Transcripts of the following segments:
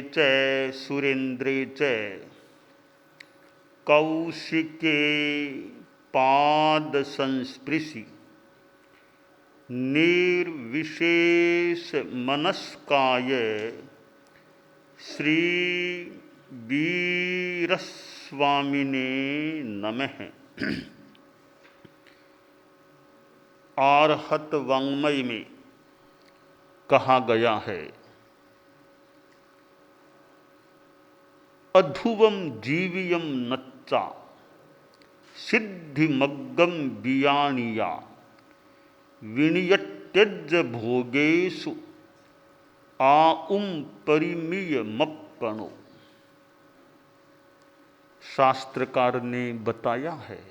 च सुरेन्द्रे च कौशिके पाद संस्पृशि निर्विशेष मनस्काय श्री वीरस्वामिने नमः। आर्हत वाङ्मय में कहा गया है, अधुवम जीवियम नच्चा सिद्धिमग्गम बियानिया विनियत्यज भोगेषु आउम परिमीय मप्पणो। शास्त्रकार ने बताया है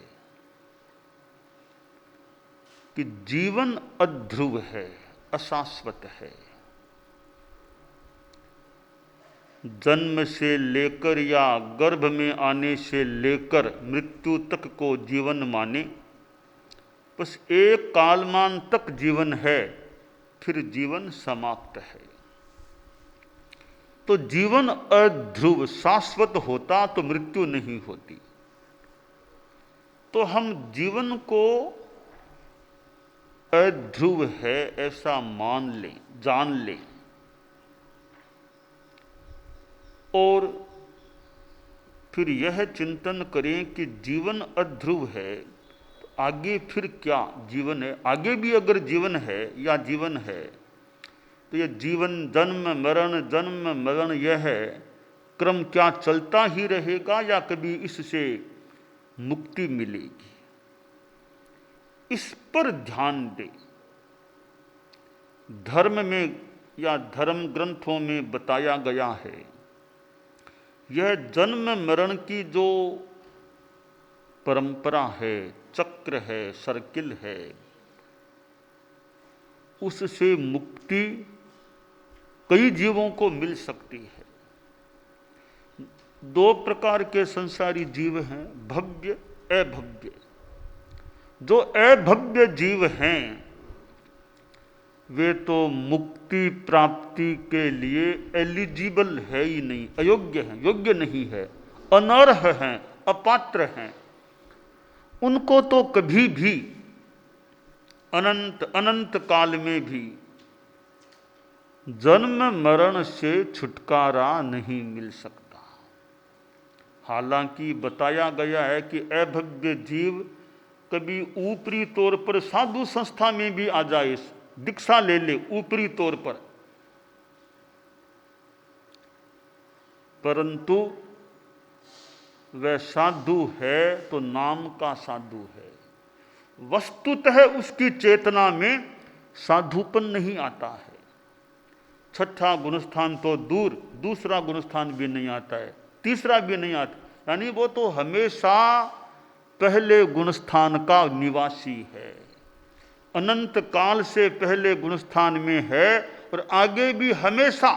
कि जीवन अध्रुव है, अशाश्वत है। जन्म से लेकर या गर्भ में आने से लेकर मृत्यु तक को जीवन माने, बस एक कालमान तक जीवन है, फिर जीवन समाप्त है। तो जीवन अध्रुव शाश्वत होता तो मृत्यु नहीं होती। तो हम जीवन को अध्रुव है ऐसा मान लें, जान लें, और फिर यह चिंतन करें कि जीवन अध्रुव है तो आगे फिर क्या जीवन है। आगे भी अगर जीवन है या जीवन है तो यह जीवन जन्म मरण यह क्रम क्या चलता ही रहेगा या कभी इससे मुक्ति मिलेगी, इस पर ध्यान दे। धर्म में या धर्म ग्रंथों में बताया गया है, यह जन्म मरण की जो परंपरा है, चक्र है, सर्किल है, उससे मुक्ति कई जीवों को मिल सकती है। दो प्रकार के संसारी जीव हैं, भव्य अभव्य। जो अभव्य जीव हैं वे तो मुक्ति प्राप्ति के लिए एलिजिबल है ही नहीं, अयोग्य हैं, योग्य नहीं है, अनर्ह हैं, अपात्र हैं। उनको तो कभी भी अनंत अनंत काल में भी जन्म मरण से छुटकारा नहीं मिल सकता। हालांकि बताया गया है कि अभव्य जीव कभी ऊपरी तौर पर साधु संस्था में भी आ जाए, दीक्षा ले ले ऊपरी तौर पर, परंतु वह साधु है तो नाम का साधु है। वस्तुतः उसकी चेतना में साधुपन नहीं आता है। छठा गुणस्थान तो दूर, दूसरा गुणस्थान भी नहीं आता है, तीसरा भी नहीं आता, यानी वो तो हमेशा पहले गुणस्थान का निवासी है, अनंत काल से पहले गुणस्थान में है और आगे भी हमेशा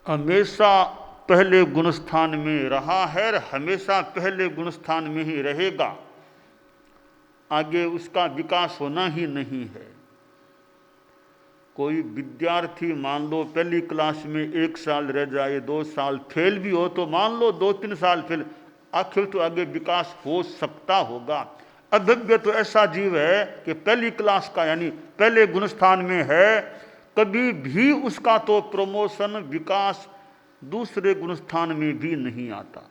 हमेशा पहले गुणस्थान में रहा है और हमेशा पहले गुणस्थान में ही रहेगा। आगे उसका विकास होना ही नहीं है। कोई विद्यार्थी मान लो पहली क्लास में 1 साल रह जाए, 2 साल फेल भी हो तो मान लो 2-3 साल फेल, आखिर तो आगे विकास हो सकता होगा। अभव्य तो ऐसा जीव है कि पहली क्लास का यानी पहले गुणस्थान में है, कभी भी उसका तो प्रमोशन विकास दूसरे गुणस्थान में भी नहीं आता,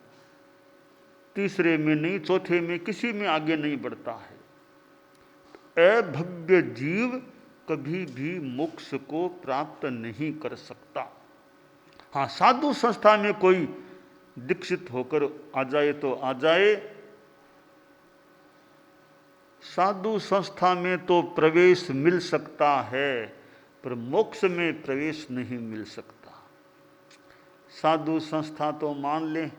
तीसरे में नहीं, चौथे में, किसी में आगे नहीं बढ़ता है। अभव्य जीव कभी भी मोक्ष को प्राप्त नहीं कर सकता। हाँ, साधु संस्था में कोई दीक्षित होकर आ जाए तो आ जाए, साधु संस्था में तो प्रवेश मिल सकता है पर मोक्ष में प्रवेश नहीं मिल सकता। साधु संस्था तो मान लें,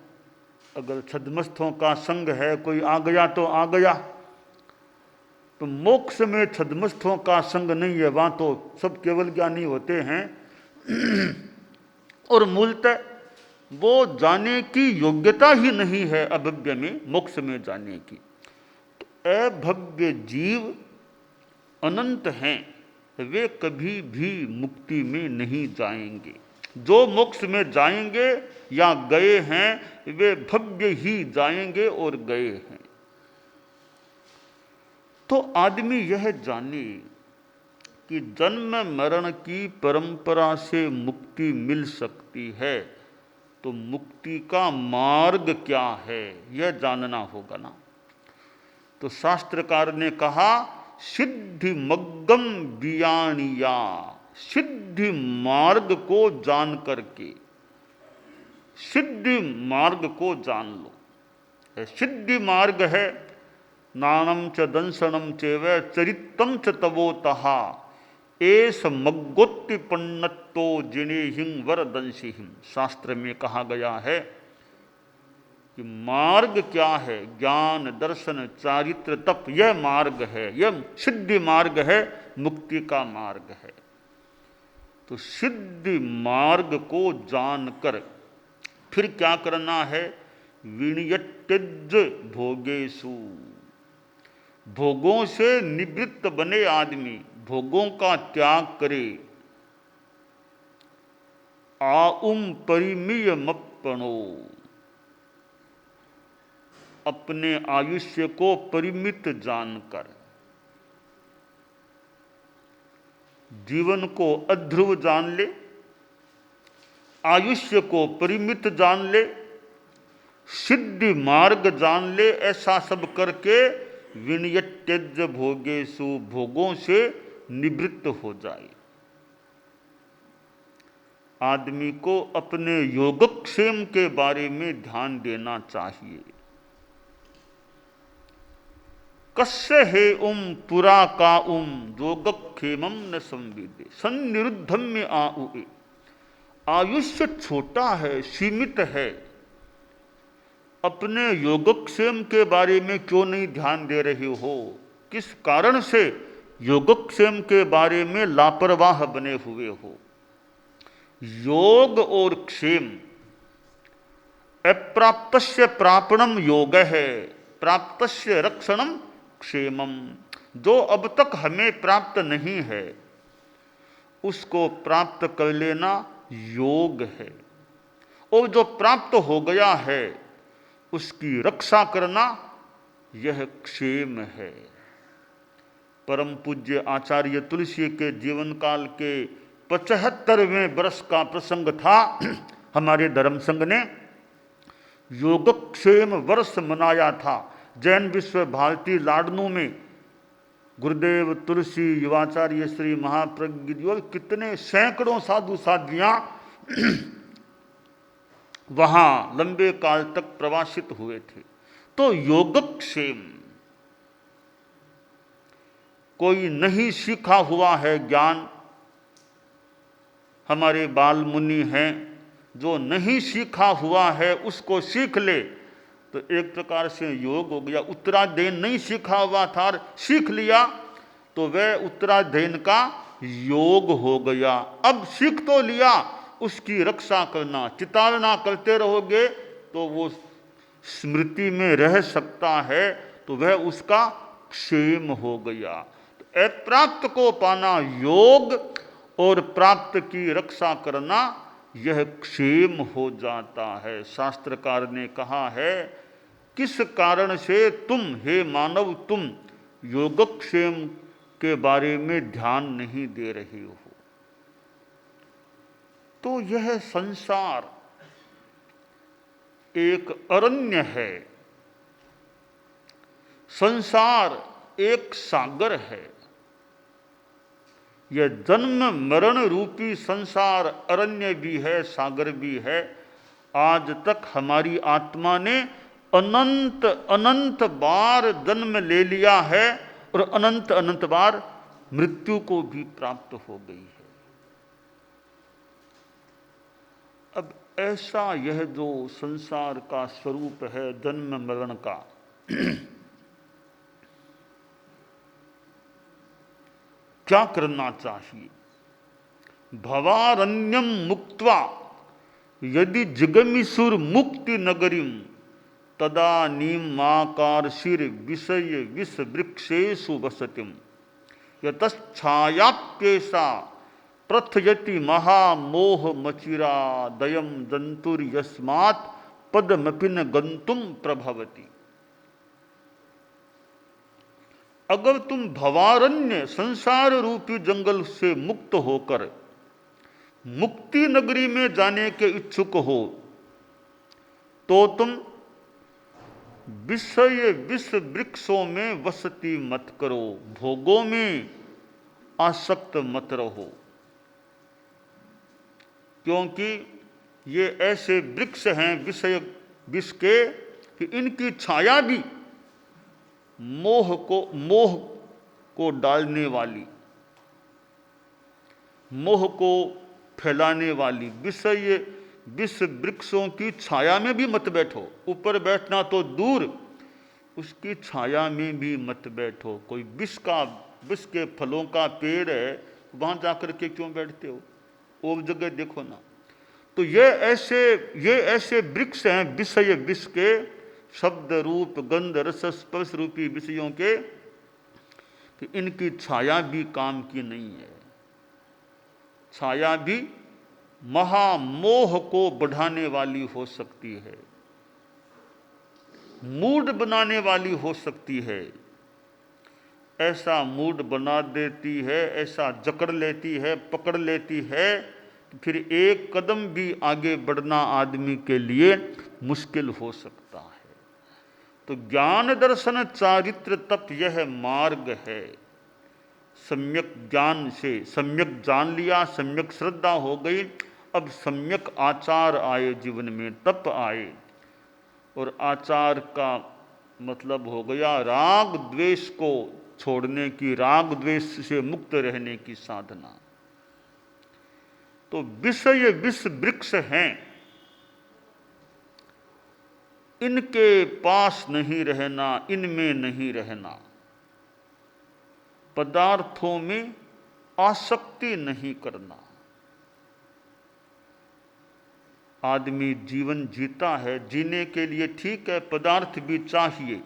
अगर छद्मस्थों का संग है, कोई आ गया तो आ गया, तो मोक्ष में छद्मस्थों का संग नहीं है, वहां तो सब केवल ज्ञानी होते हैं और मूलतः वो जाने की योग्यता ही नहीं है अभव्य में, मोक्ष में जाने की। तो अभव्य जीव अनंत हैं, वे कभी भी मुक्ति में नहीं जाएंगे। जो मोक्ष में जाएंगे या गए हैं वे भव्य ही जाएंगे और गए हैं। तो आदमी यह जाने कि जन्म मरण की परंपरा से मुक्ति मिल सकती है, तो मुक्ति का मार्ग क्या है यह जानना होगा ना। तो शास्त्रकार ने कहा सिद्धि मग्गम बियानिया, सिद्धि मार्ग को जान करके, सिद्धि मार्ग को जान लो। सिद्धि मार्ग है नानम च दंसनम चैव चरितम च तवोतहा एस मग्गोत्तिपन्नतो जिनेहिं वरदंसिहिं। शास्त्र में कहा गया है कि मार्ग क्या है, ज्ञान दर्शन चारित्र तप, यह मार्ग है, यह सिद्धि मार्ग है, मुक्ति का मार्ग है। तो सिद्धि मार्ग को जानकर फिर क्या करना है, विनियत्यज भोगेषु, भोगों से निवृत्त बने आदमी, भोगों का त्याग करे। आउम परिमियमप्पणो, अपने आयुष्य को परिमित जानकर, जीवन को अध्रुव जान ले, आयुष्य को परिमित जान ले, सिद्धि मार्ग जान ले। ऐसा सब करके विनियत्यज भोगेषु, भोगों से निवृत्त हो जाए। आदमी को अपने योगक्षेम के बारे में ध्यान देना चाहिए। कस्य हे पुरा का योगक्षेमम न संविदे सन्निरुद्धम में आउए। आयुष्य छोटा है, सीमित है, अपने योगक्षेम के बारे में क्यों नहीं ध्यान दे रहे हो? किस कारण से योगक्षेम के बारे में लापरवाह बने हुए हो? योग और क्षेम, अप्राप्तस्य प्रापणम योग है, प्राप्तस्य रक्षणम क्षेमम। जो अब तक हमें प्राप्त नहीं है उसको प्राप्त कर लेना योग है, और जो प्राप्त हो गया है उसकी रक्षा करना यह क्षेम है। परम पूज्य आचार्य तुलसी के जीवन काल के 75वें वर्ष का प्रसंग था। हमारे धर्म संघ ने योगक्षेम वर्ष मनाया था। जैन विश्व भारती लाडनू में गुरुदेव तुलसी युवाचार्य श्री महाप्रज्ञ कितने सैकड़ों साधु साध्वियां वहां लंबे काल तक प्रवासित हुए थे। तो योगक्षेम, कोई नहीं सीखा हुआ है ज्ञान, हमारे बाल मुनि हैं, जो नहीं सीखा हुआ है उसको सीख ले तो एक प्रकार से योग हो गया। उत्तराध्ययन नहीं सीखा हुआ था, सीख लिया तो वह उत्तराध्ययन का योग हो गया। अब सीख तो लिया, उसकी रक्षा करना, चितावना करते रहोगे तो वो स्मृति में रह सकता है, तो वह उसका क्षेम हो गया। तो अप्राप्त को पाना योग और प्राप्त की रक्षा करना यह क्षेम हो जाता है। शास्त्रकार ने कहा है किस कारण से तुम हे मानव तुम योगक्षेम के बारे में ध्यान नहीं दे रहे हो? तो यह संसार एक अरण्य है, संसार एक सागर है। यह जन्म मरण रूपी संसार अरण्य भी है, सागर भी है। आज तक हमारी आत्मा ने अनंत अनंत बार जन्म ले लिया है और अनंत अनंत बार मृत्यु को भी प्राप्त हो गई है। अब ऐसा यह जो संसार का स्वरूप है जन्म मरण का, क्या करना चाहिए? भवारण्यम मुक्त्वा यदि जिगमिसुर मुक्ति नगरीम तदा नीमाकारशिर विषय विष वृक्षेषु वसतिम यतच्छायाप्येषा प्रथयति महामोह मचिरा दयम जंतुर यस्मात् पदमपिन गंतुम प्रभवति। अगर तुम भवारण्य संसार रूपी जंगल से मुक्त होकर मुक्ति नगरी में जाने के इच्छुक हो तो तुम विषय विष वृक्षों में वसती मत करो, भोगों में आसक्त मत रहो, क्योंकि ये ऐसे वृक्ष हैं विषय विष के कि इनकी छाया भी मोह को डालने वाली, मोह को फैलाने वाली। विषय विष वृक्षों की छाया में भी मत बैठो, ऊपर बैठना तो दूर, उसकी छाया में भी मत बैठो। कोई विष के फलों का पेड़ है, वहां जाकर के क्यों बैठते हो? वो जगह देखो ना। तो ये ऐसे वृक्ष हैं विषय विष के, शब्द रूप गंध रस स्पर्श रूपी विषयों के, कि इनकी छाया भी काम की नहीं है। छाया भी महामोह को बढ़ाने वाली हो सकती है, मूड बनाने वाली हो सकती है। ऐसा मूड बना देती है, ऐसा जकड़ लेती है, पकड़ लेती है, तो फिर एक कदम भी आगे बढ़ना आदमी के लिए मुश्किल हो सकता है। तो ज्ञान दर्शन चारित्र तप यह मार्ग है। सम्यक ज्ञान से सम्यक जान लिया, सम्यक श्रद्धा हो गई, अब सम्यक आचार आए जीवन में, तप आए। और आचार का मतलब हो गया राग द्वेष को छोड़ने की, राग द्वेष से मुक्त रहने की साधना। तो विषय विष वृक्ष हैं, इनके पास नहीं रहना, इनमें नहीं रहना, पदार्थों में आसक्ति नहीं करना। आदमी जीवन जीता है, जीने के लिए ठीक है, पदार्थ भी चाहिए,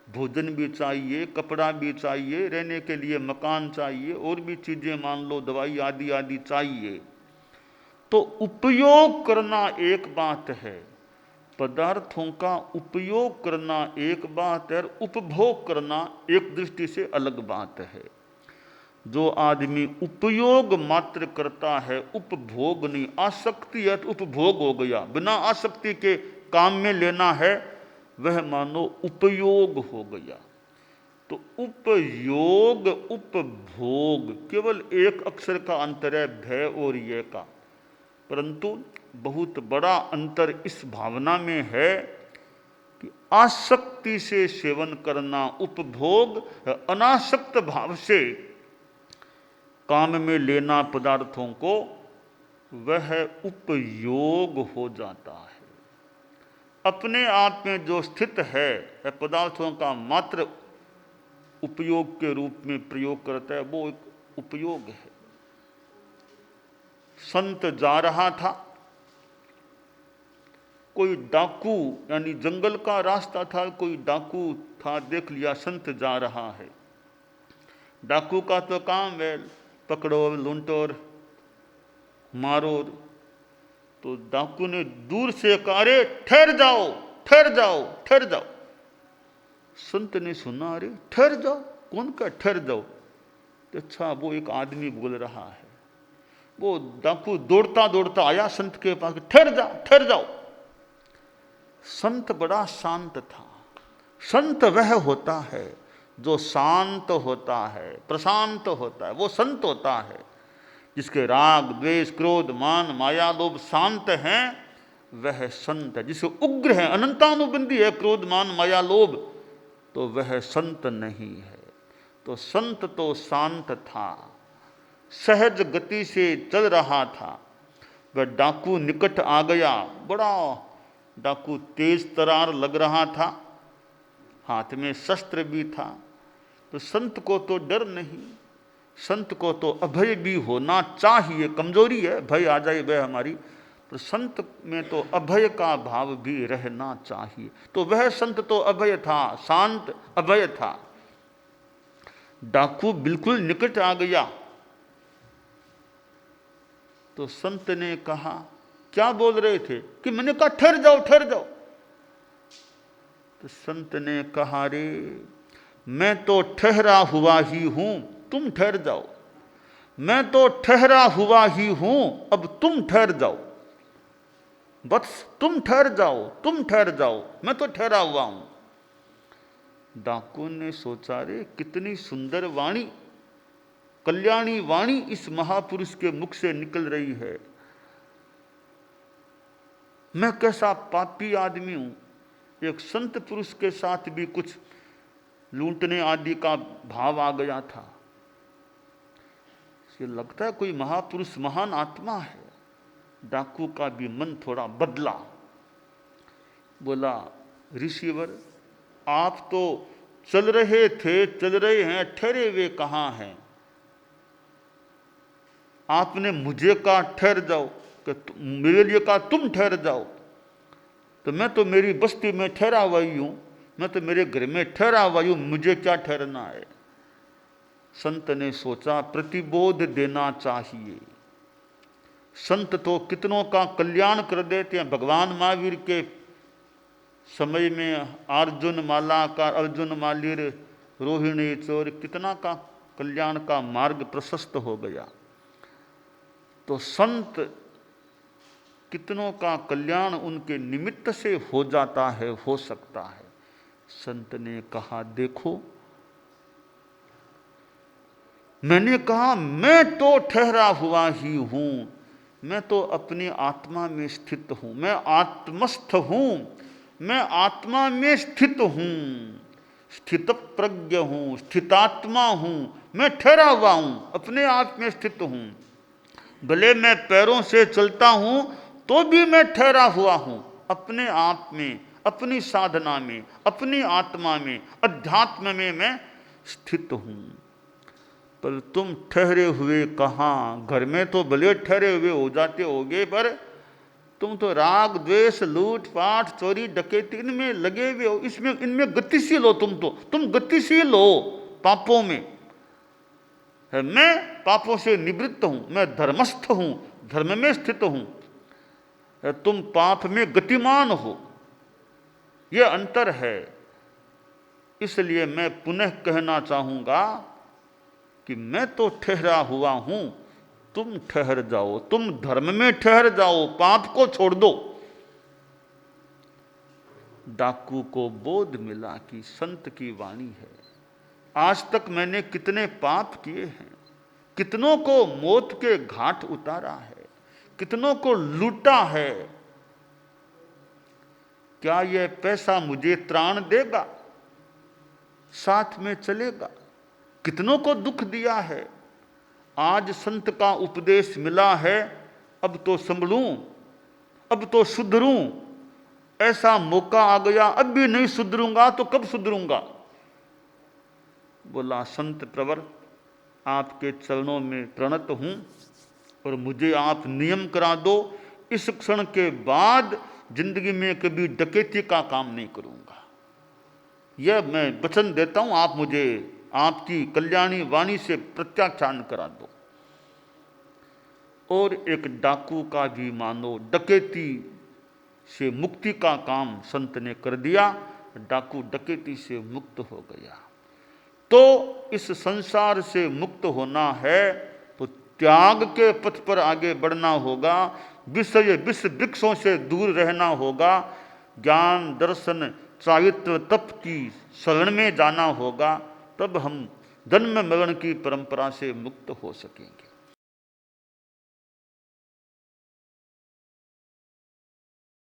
भोजन भी चाहिए, कपड़ा भी चाहिए, रहने के लिए मकान चाहिए, और भी चीजें मान लो दवाई आदि आदि चाहिए। तो उपयोग करना एक बात है, पदार्थों का उपयोग करना एक बात है, और उपभोग करना एक दृष्टि से अलग बात है। जो आदमी उपयोग मात्र करता है, उपभोग नहीं, आसक्ति है तो उपभोग हो गया, बिना आसक्ति के काम में लेना है, वह मानो उपयोग हो गया। तो उपयोग उपभोग केवल एक अक्षर का अंतर है, भय और ये का, परंतु बहुत बड़ा अंतर इस भावना में है कि आसक्ति से सेवन करना उपभोग, अनासक्त भाव से काम में लेना पदार्थों को, वह उपयोग हो जाता है। अपने आप में जो स्थित है पदार्थों का मात्र उपयोग के रूप में प्रयोग करता है, वो एक उपयोग है। संत जा रहा था, कोई डाकू, यानी जंगल का रास्ता था, कोई डाकू था, देख लिया संत जा रहा है। डाकू का तो काम है पकड़ो, लूटो, मारो। तो डाकू ने दूर से कहा, अरे ठहर जाओ, ठहर जाओ, ठहर जाओ। संत ने सुना, अरे ठहर जाओ, कौन का ठहर जाओ? तो अच्छा, वो एक आदमी बोल रहा है। वो डाकू दौड़ता दौड़ता आया संत के पास, ठहर जाओ, ठहर जाओ। संत बड़ा शांत था। संत वह होता है जो शांत होता है, प्रशांत होता है, वो संत होता है। जिसके राग द्वेष क्रोध मान माया लोभ शांत हैं, वह संत है। जिसे उग्र है, अनंतानुबंधी है क्रोध मान माया लोभ, तो वह संत नहीं है। तो संत तो शांत था, सहज गति से चल रहा था। वह डाकू निकट आ गया, बड़ा डाकू तेज तरार लग रहा था, हाथ में शस्त्र भी था। तो संत को तो डर नहीं, संत को तो अभय भी होना चाहिए। कमजोरी है, भय आ जाए वह हमारी, तो संत में तो अभय का भाव भी रहना चाहिए। तो वह संत तो अभय था, शांत अभय था। डाकू बिल्कुल निकट आ गया, तो संत ने कहा, क्या बोल रहे थे? कि मैंने कहा ठहर जाओ ठहर जाओ। तो संत ने कहा, रे मैं तो ठहरा हुआ ही हूं, तुम ठहर जाओ। मैं तो ठहरा हुआ ही हूं, अब तुम ठहर जाओ। बस तुम ठहर जाओ, तुम ठहर जाओ, मैं तो ठहरा हुआ हूं। डाकू ने सोचा, रे कितनी सुंदर वाणी, कल्याणी वाणी इस महापुरुष के मुख से निकल रही है। मैं कैसा पापी आदमी हूं। एक संत पुरुष के साथ भी कुछ लूटने आदि का भाव आ गया था। ये लगता है कोई महापुरुष महान आत्मा है। डाकू का भी मन थोड़ा बदला। बोला, ऋषिवर आप तो चल रहे थे, चल रहे हैं, ठहरे हुए कहाँ हैं? आपने मुझे कहा ठहर जाओ, कि मेरे लिए कहा तुम ठहर जाओ। तो मैं तो मेरी बस्ती में ठहरा हुआ ही हूं, मैं तो मेरे घर में ठहरा हुआ हूं, मुझे क्या ठहरना है? संत ने सोचा, प्रतिबोध देना चाहिए। संत तो कितनों का कल्याण कर देते हैं। भगवान महावीर के समय में अर्जुन मालाकार, अर्जुन मालिर, रोहिणी चोर, कितना का कल्याण का मार्ग प्रशस्त हो गया। तो संत कितनों का कल्याण उनके निमित्त से हो जाता है, हो सकता है। संत ने कहा, देखो मैंने कहा मैं तो ठहरा हुआ ही हूं, मैं तो अपनी आत्मा में स्थित हूं, मैं आत्मस्थ हूं, मैं आत्मा में स्थित हूं, स्थित प्रज्ञ हूं, स्थितात्मा हूं, मैं ठहरा हुआ हूं, अपने आप में स्थित हूं। भले मैं पैरों से चलता हूं तो भी मैं ठहरा हुआ हूं, अपने आप में, अपनी साधना में, अपनी आत्मा में, अध्यात्म में मैं स्थित हूं। पर तुम ठहरे हुए कहाँ? घर में तो भले ठहरे हुए हो जाते होगे, पर तुम तो राग द्वेष लूट पाट चोरी डकैती इनमें लगे हुए हो, इसमें इनमें गतिशील हो। तुम गतिशील हो पापों में। है मैं पापों से निवृत्त हूं, मैं धर्मस्थ हूं, धर्म में स्थित हूं। तुम पाप में गतिमान हो, यह अंतर है। इसलिए मैं पुनः कहना चाहूंगा कि मैं तो ठहरा हुआ हूं, तुम ठहर जाओ, तुम धर्म में ठहर जाओ, पाप को छोड़ दो। डाकू को बोध मिला कि संत की वाणी है। आज तक मैंने कितने पाप किए हैं, कितनों को मौत के घाट उतारा है, कितनों को लूटा है। क्या यह पैसा मुझे त्राण देगा, साथ में चलेगा? कितनों को दुख दिया है। आज संत का उपदेश मिला है, अब तो संभलूं, अब तो सुधरूं। ऐसा मौका आ गया, अब भी नहीं सुधरूंगा तो कब सुधरूंगा? बोला, संत प्रवर आपके चरणों में प्रणत हूं और मुझे आप नियम करा दो। इस क्षण के बाद जिंदगी में कभी डकैती का काम नहीं करूंगा, यह मैं वचन देता हूं। आप मुझे आपकी कल्याणी वाणी से प्रत्याख्यान करा दो। और एक डाकू का भी मानो डकैती से मुक्ति का काम संत ने कर दिया। डाकू डकैती से मुक्त हो गया। तो इस संसार से मुक्त होना है तो त्याग के पथ पर आगे बढ़ना होगा, विषय विष वृक्षों से दूर रहना होगा, ज्ञान दर्शन चारित्र तप की शरण में जाना होगा। तब हम जन्म मरण की परंपरा से मुक्त हो सकेंगे।